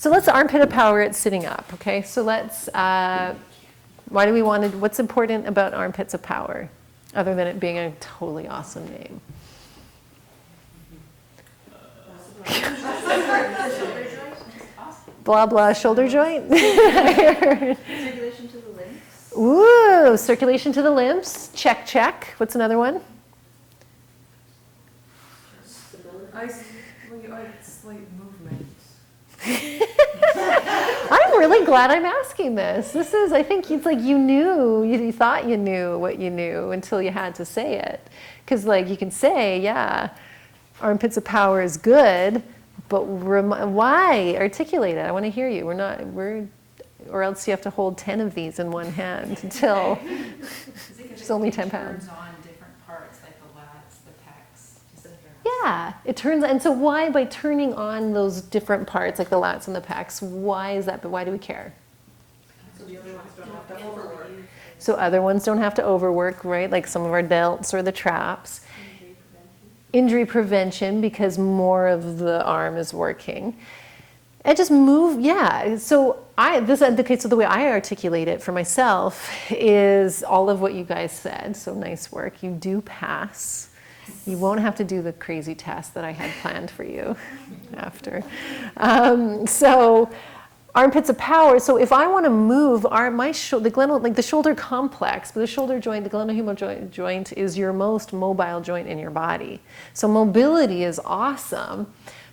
So let's armpit of power it sitting up, okay? So let's, why do we want to, what's important about armpits of power, other than it being a totally awesome name? Blah, blah, shoulder joint? Circulation to the limbs. Ooh, circulation to the limbs. Check, check. What's another one? It's like movement. I'm really glad I'm asking this. This is, I think it's like you knew, you thought you knew what you knew until you had to say it. Because like you can say, yeah, armpits of power is good, but why? Articulate it. I want to hear you. Or else you have to hold 10 of these in one hand until it's only 10 pounds. On different parts, like the lats, the pecs. Yeah, it turns, and so why by turning on those different parts, like the lats and the pecs, why is that, but why do we care? So the other ones don't have to overwork. So other ones don't have to overwork, right? Like some of our delts or the traps. Injury prevention, because more of the arm is working. And just move, yeah. So so the way I articulate it for myself is all of what you guys said. So nice work. You do pass. You won't have to do the crazy test that I had planned for you after. So armpits of power. So if I want to move the shoulder complex, but the shoulder joint, the glenohumeral joint is your most mobile joint in your body. So mobility is awesome,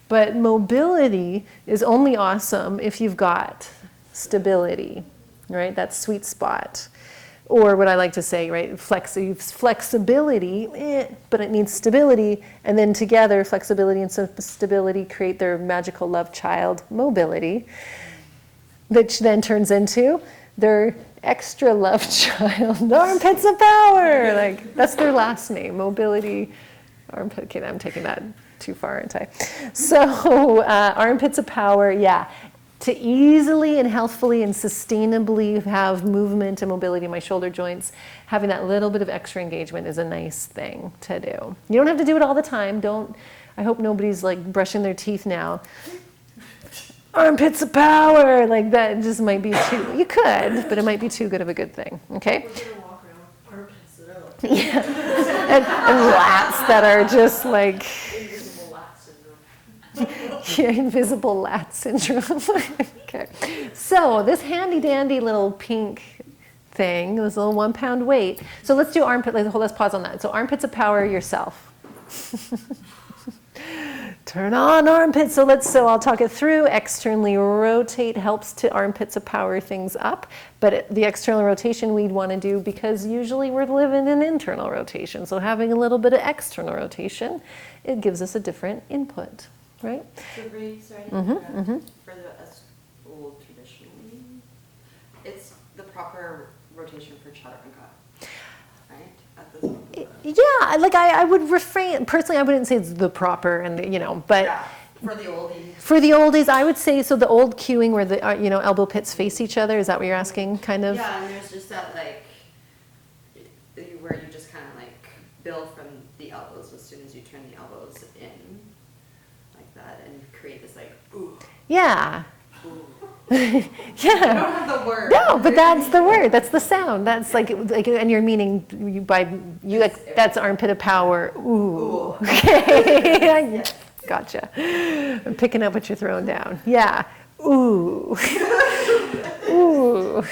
but mobility is only awesome if you've got stability, right? That sweet spot. Or what I like to say, right, flexibility, but it needs stability, and then together flexibility and stability create their magical love child, mobility, which then turns into their extra love child, the armpits of power. Like that's their last name, mobility. Armpit. Okay, I'm taking that too far, aren't I? So armpits of power, yeah. To easily and healthfully and sustainably have movement and mobility in my shoulder joints, having that little bit of extra engagement is a nice thing to do. You don't have to do it all the time. I hope nobody's like brushing their teeth now. Armpits of power, like that just might be too, you could, but it might be too good of a good thing, okay? We're gonna walk around armpits that are like Yeah, and lats that are just like, invisible lat syndrome. yeah, invisible lat syndrome. Okay, so this handy dandy little pink thing, this little 1 pound weight. So let's do let's pause on that. So armpits of power yourself. Turn on armpits. So I'll talk it through. Externally rotate helps to armpits of power things up. But the external rotation we'd want to do because usually we're living in internal rotation. So having a little bit of external rotation, it gives us a different input, right? So for the old traditionally, it's the proper rotation for chaturanga, right? At this point. Yeah, like I would refrain, personally I wouldn't say it's the proper and but Yeah, for the oldies. for the oldies I would say, so the old cueing where the elbow pits face each other, is that what you're asking, kind of? Yeah, and there's just that like, where you just kind of like build from the elbows as soon as you turn the elbows in, like that, and create this like, ooh. Yeah. Ooh. Yeah. I don't have the word. No, but that's the word. That's the sound. That's like and you're meaning that's armpit of power. Ooh. Ooh. Okay. Gotcha. I'm picking up what you're throwing down. Yeah. Ooh. Ooh.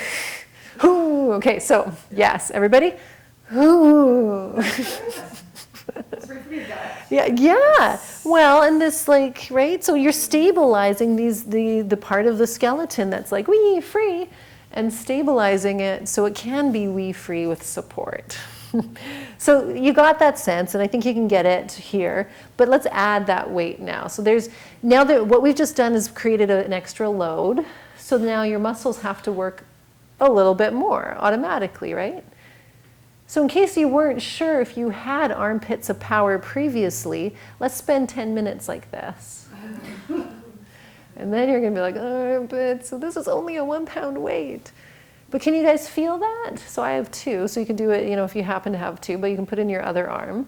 Ooh. Okay. So yes, everybody. Ooh. Yeah. Well, and this right? So you're stabilizing the part of the skeleton that's like wee free and stabilizing it so it can be wee free with support. So you got that sense, and I think you can get it here, but let's add that weight now. So now that what we've just done is created an extra load. So now your muscles have to work a little bit more automatically, right? So in case you weren't sure if you had armpits of power previously, let's spend 10 minutes like this. And then you're going to be like, armpits, so this is only a 1 pound weight. But can you guys feel that? So I have 2, so you can do it, if you happen to have 2, but you can put in your other arm.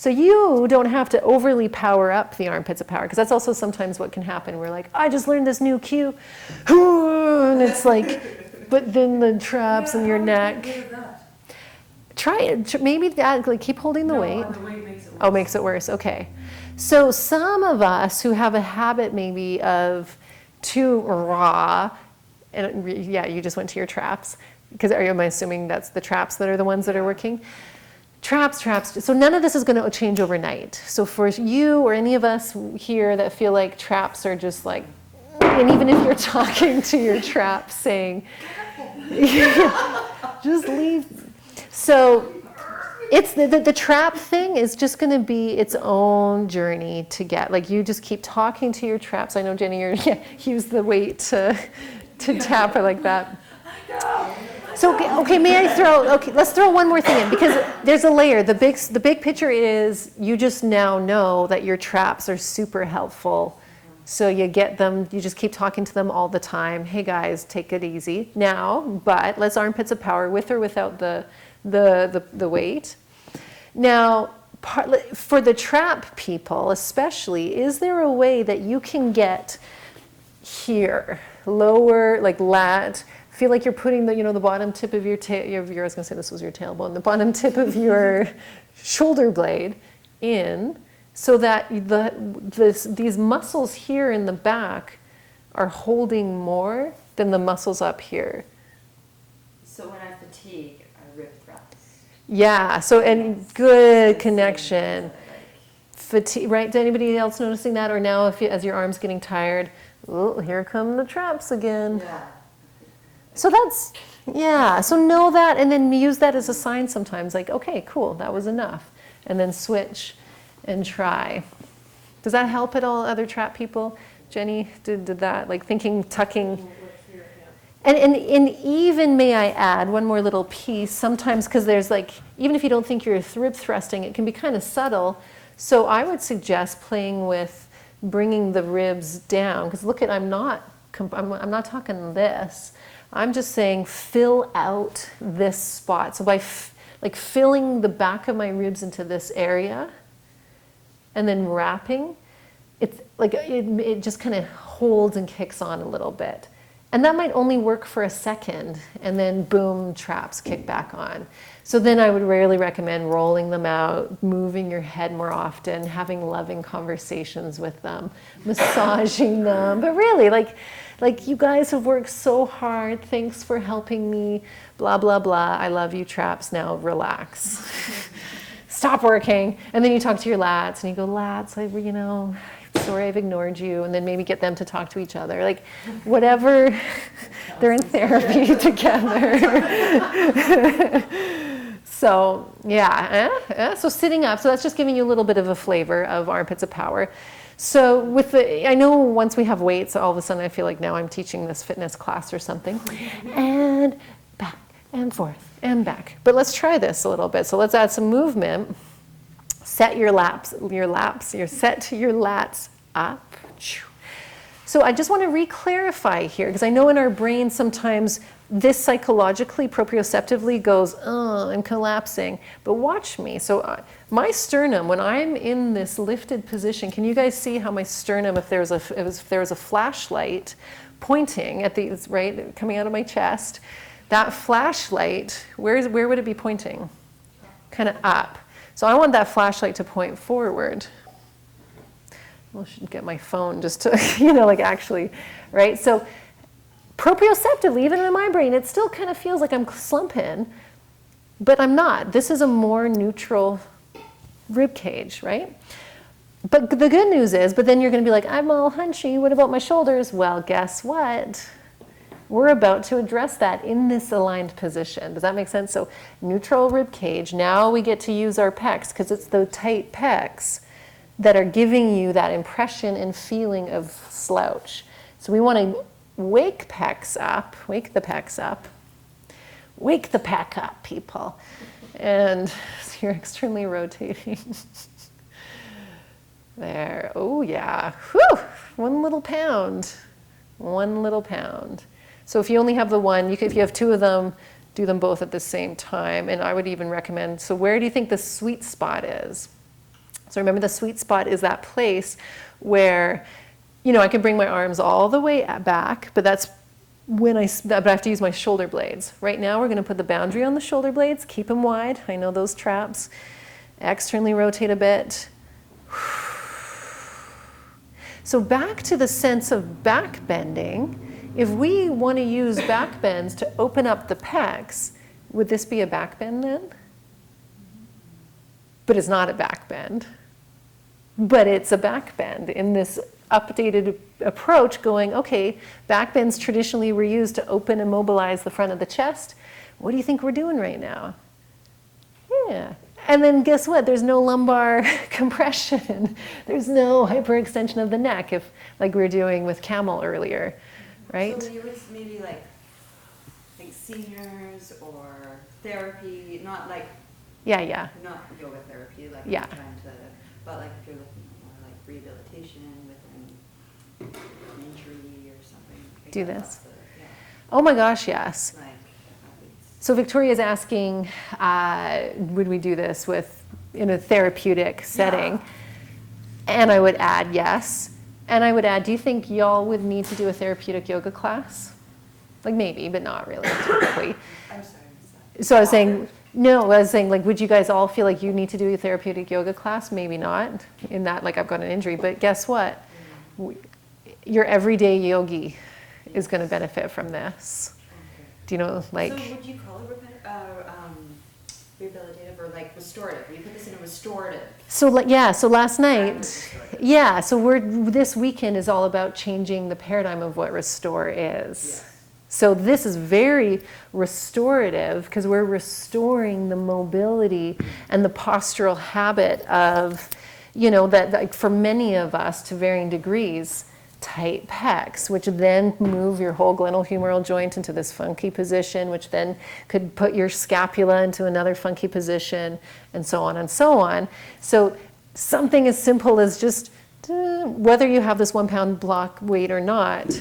So you don't have to overly power up the armpits of power, because that's also sometimes what can happen. We're like, I just learned this new cue, and it's like, but then the traps and your neck. Try it. Maybe that, like, keep holding the weight. The weight makes it worse. Oh, makes it worse. Okay. So some of us who have a habit maybe of too raw, and yeah, you just went to your traps, because am I assuming that's the traps that are the ones that are working? Traps. So none of this is going to change overnight. So for you or any of us here that feel like traps are just like, and even if you're talking to your trap saying, just leave. So it's the trap thing is just going to be its own journey to get. Like, you just keep talking to your traps. I know, Jenny, use the weight to tap her like that. So, okay, let's throw one more thing in, because there's a layer. The big picture is you just now know that your traps are super helpful. So you get them, you just keep talking to them all the time. Hey guys, take it easy now, but let's armpits of power with or without the weight. Now, for the trap people especially, is there a way that you can get here, lower, like lat, feel like you're putting the bottom tip of your tail, I was going to say this was your tailbone, the bottom tip of your shoulder blade in, so that these muscles here in the back are holding more than the muscles up here. So when I fatigue, I rib thrust. Yeah, so, and good connection. Fatigue, right? Did anybody else noticing that? Or now, as your arm's getting tired, oh, here come the traps again. Yeah. So that's, yeah, so know that, and then use that as a sign sometimes, like, okay, cool, that was enough. And then switch and try. Does that help at all, other trap people? Jenny, did that, like thinking, tucking. And even, may I add, one more little piece, sometimes, because there's like, even if you don't think you're rib thrusting, it can be kind of subtle. So I would suggest playing with bringing the ribs down, because look at, I'm not talking this. I'm just saying fill out this spot. So by like filling the back of my ribs into this area and then wrapping, it's like it just kind of holds and kicks on a little bit. And that might only work for a second, and then boom, traps kick back on. So then I would rarely recommend rolling them out, moving your head more often, having loving conversations with them, massaging them. But really, like you guys have worked so hard. Thanks for helping me, blah, blah, blah. I love you, traps. Now relax. Stop working. And then you talk to your lats and you go, lats, sorry I've ignored you. And then maybe get them to talk to each other. Like whatever, they're in therapy together. So yeah, so sitting up. So that's just giving you a little bit of a flavor of armpits of power. So I know once we have weights, all of a sudden I feel like now I'm teaching this fitness class or something. And back and forth and back. But let's try this a little bit. So let's add some movement. Set your lats up. So I just want to re-clarify here, because I know in our brain sometimes this psychologically, proprioceptively goes, oh, I'm collapsing. But watch me. So my sternum, when I'm in this lifted position, can you guys see how my sternum, if there was a flashlight pointing at these, right, coming out of my chest, that flashlight, where would it be pointing? Kind of up. So I want that flashlight to point forward. I should get my phone just to, actually, right? So proprioceptively, even in my brain, it still kind of feels like I'm slumping, but I'm not. This is a more neutral rib cage, right? But the good news is, but then you're going to be like, I'm all hunchy. What about my shoulders? Well, guess what? We're about to address that in this aligned position. Does that make sense? So neutral rib cage. Now we get to use our pecs, because it's the tight pecs that are giving you that impression and feeling of slouch. So we want to wake the pecs up, wake the pec up, people. And so you're externally rotating. There, oh yeah, whew, 1 little pound, 1 little pound. So if you only have the one, if you have 2 of them, do them both at the same time. And I would even recommend, so where do you think the sweet spot is? So remember, the sweet spot is that place where, I can bring my arms all the way back, but that's when but I have to use my shoulder blades. Right now, we're going to put the boundary on the shoulder blades, keep them wide. I know those traps. Externally rotate a bit. So back to the sense of back bending. If we want to use back bends to open up the pecs, would this be a back bend then? But it's not a back bend. But it's a back bend in this updated approach going, okay, back bends traditionally were used to open and mobilize the front of the chest. What do you think we're doing right now? Yeah. And then guess what? There's no lumbar compression. There's no hyperextension of the neck, if like we were doing with camel earlier, right? So you would maybe like seniors or therapy, not like Yeah. not yoga therapy, like Yeah. trying to, but like if you're looking at more like rehabilitation within an injury or something. Like Do that's this. yeah. Oh my gosh, yes. Like athletes. So Victoria's asking, would we do this in a therapeutic setting? And I would add yes. And I would add, do you think y'all would need to do a therapeutic yoga class? Like maybe, but not really, typically. I'm sorry, I missed that. So I was saying, no, I was saying, like, would you guys all feel like you need to do a therapeutic yoga class? Maybe not, in that, like, I've got an injury. But guess what? Your everyday yogi is going to benefit from this. Okay. Do you know, like... So would you call it rehabilitative or like restorative? You put this in a restorative. So last night, so this weekend is all about changing the paradigm of what restore is. Yes. So this is very restorative because we're restoring the mobility and the postural habit of, that like for many of us to varying degrees, tight pecs, which then move your whole glenohumeral joint into this funky position, which then could put your scapula into another funky position, and so on and so on. So something as simple as just whether you have this 1 pound block weight or not,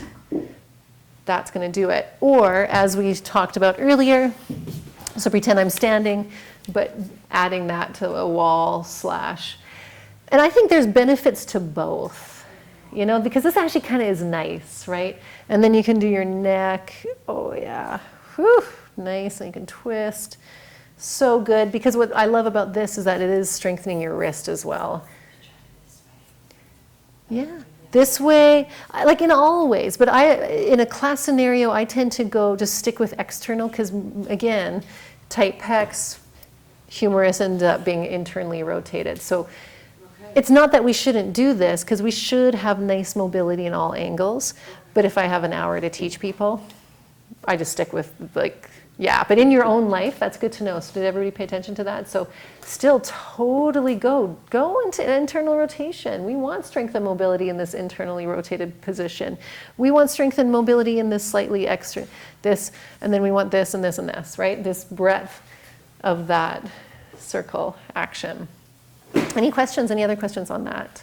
that's going to do it. Or, as we talked about earlier, so pretend I'm standing, but adding that to a wall slash. And I think there's benefits to both, because this actually kind of is nice, right? And then you can do your neck. Oh, yeah. Whew, nice. And you can twist. So good. Because what I love about this is that it is strengthening your wrist as well. Yeah. This way, like in all ways, but in a class scenario, I tend to just stick with external because, again, tight pecs, humerus ends up being internally rotated. So it's not that we shouldn't do this because we should have nice mobility in all angles. But if I have an hour to teach people, I just stick with but in your own life, that's good to know. So did everybody pay attention to that? So still totally go into internal rotation. We want strength and mobility in this internally rotated position. We want strength and mobility in this slightly extra, this, and then we want this and this and this, right? This breadth of that circle action. Any questions? Any other questions on that?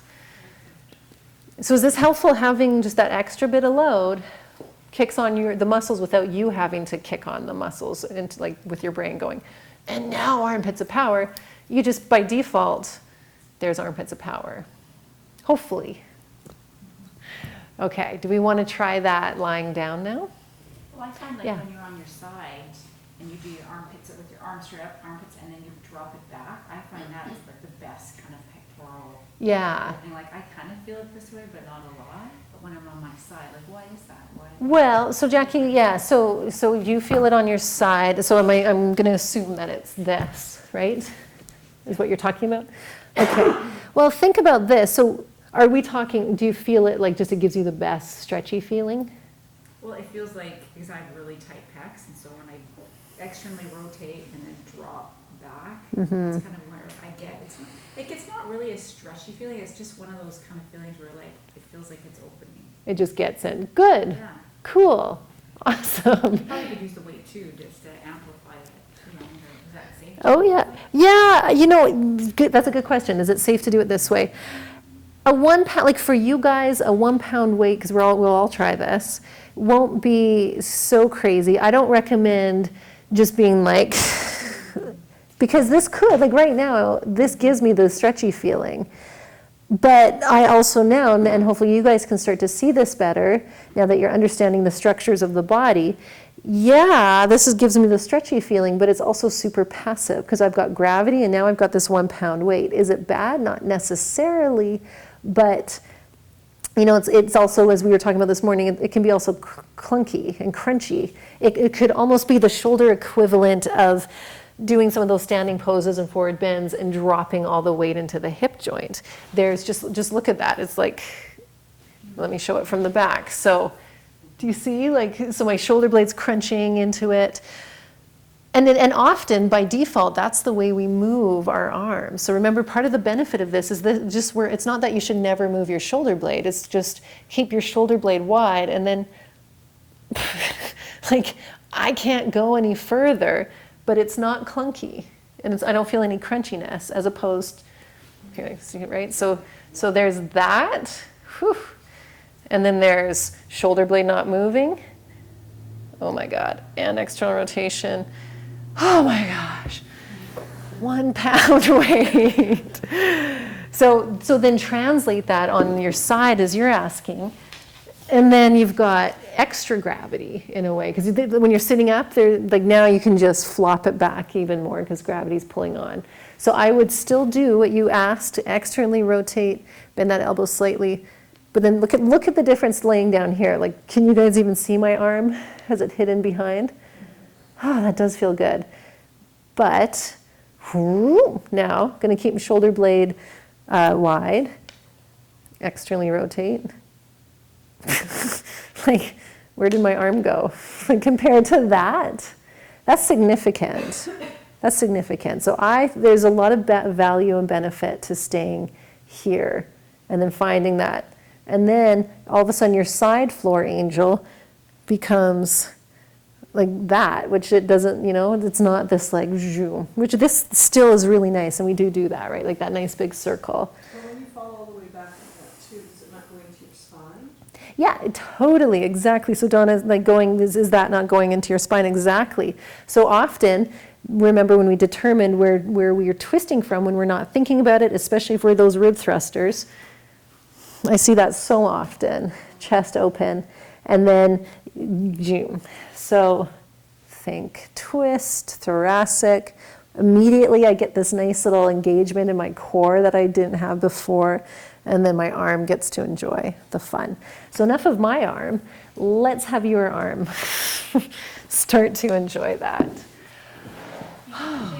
So is this helpful, having just that extra bit of load? Kicks on the muscles without you having to kick on the muscles, into, like with your brain going, and now armpits of power. You just, by default, there's armpits of power. Hopefully. Okay, do we want to try that lying down now? Well, I find like Yeah. when you're on your side and you do your armpits with your arms straight up, armpits, and then you drop it back, I find that is like the best kind of pectoral. Yeah. And like I kind of feel it this way, but not a lot. But when I'm on my side, like why is that? Why? Well, so Jackie, yeah, so you feel it on your side. So I'm going to assume that it's this, right? Is what you're talking about? Okay. Well, think about this. So are we talking, do you feel it like just it gives you the best stretchy feeling? Well, it feels like because I have really tight pecs, and so when I externally rotate and then drop back, that's kind of where I get it's not really a stretchy feeling. It's just one of those kind of feelings where like it feels like it's opening. It just gets in. Good. Yeah. Cool. Awesome. Probably could use the weight too, just to amplify it. Is that safe? Oh, yeah. Yeah, good. That's a good question. Is it safe to do it this way? A 1 pound, like for you guys, a 1 pound weight, because we'll all try this, won't be so crazy. I don't recommend just being like Because this could, like right now, this gives me the stretchy feeling. But I also now, and hopefully you guys can start to see this better, now that you're understanding the structures of the body, yeah, gives me the stretchy feeling, but it's also super passive because I've got gravity and now I've got this 1 pound weight. Is it bad? Not necessarily, but you know, it's also, as we were talking about this morning, it can be also clunky and crunchy. It could almost be the shoulder equivalent of doing some of those standing poses and forward bends and dropping all the weight into the hip joint. There's just look at that. It's like, let me show it from the back. So do you see, like, so my shoulder blade's crunching into it. And often by default, that's the way we move our arms. So remember, part of the benefit of this is that just where it's not that you should never move your shoulder blade. It's just keep your shoulder blade wide and then like I can't go any further, but it's not clunky, and I don't feel any crunchiness as opposed, okay, right? So there's that, whew. And then there's shoulder blade not moving. Oh my God, and external rotation. Oh my gosh, 1 pound weight. So then translate that on your side as you're asking. And then you've got extra gravity in a way, because when you're sitting up there, like now you can just flop it back even more because gravity's pulling on. So I would still do what you asked, to externally rotate, bend that elbow slightly, but then look at the difference laying down here. Like, can you guys even see my arm? Has it hidden behind? Oh, that does feel good. But now, going to keep my shoulder blade wide, externally rotate. Like, where did my arm go? Like, compared to that, that's significant. That's significant. So there's a lot of value and benefit to staying here and then finding that. And then all of a sudden your side floor angel becomes like that, which it doesn't, you know, it's not this like, which this still is really nice. And we do that, right? Like that nice big circle. But when you fall all the way back like that too, is it not going into your spine? Yeah, totally, exactly. So Donna's like is that not going into your spine? Exactly. So often, remember when we determined where we are twisting from when we're not thinking about it, especially for those rib thrusters, I see that so often, chest open, and then zoom. So think twist, thoracic. Immediately I get this nice little engagement in my core that I didn't have before, and then my arm gets to enjoy the fun. So enough of my arm, let's have your arm start to enjoy that. Actually,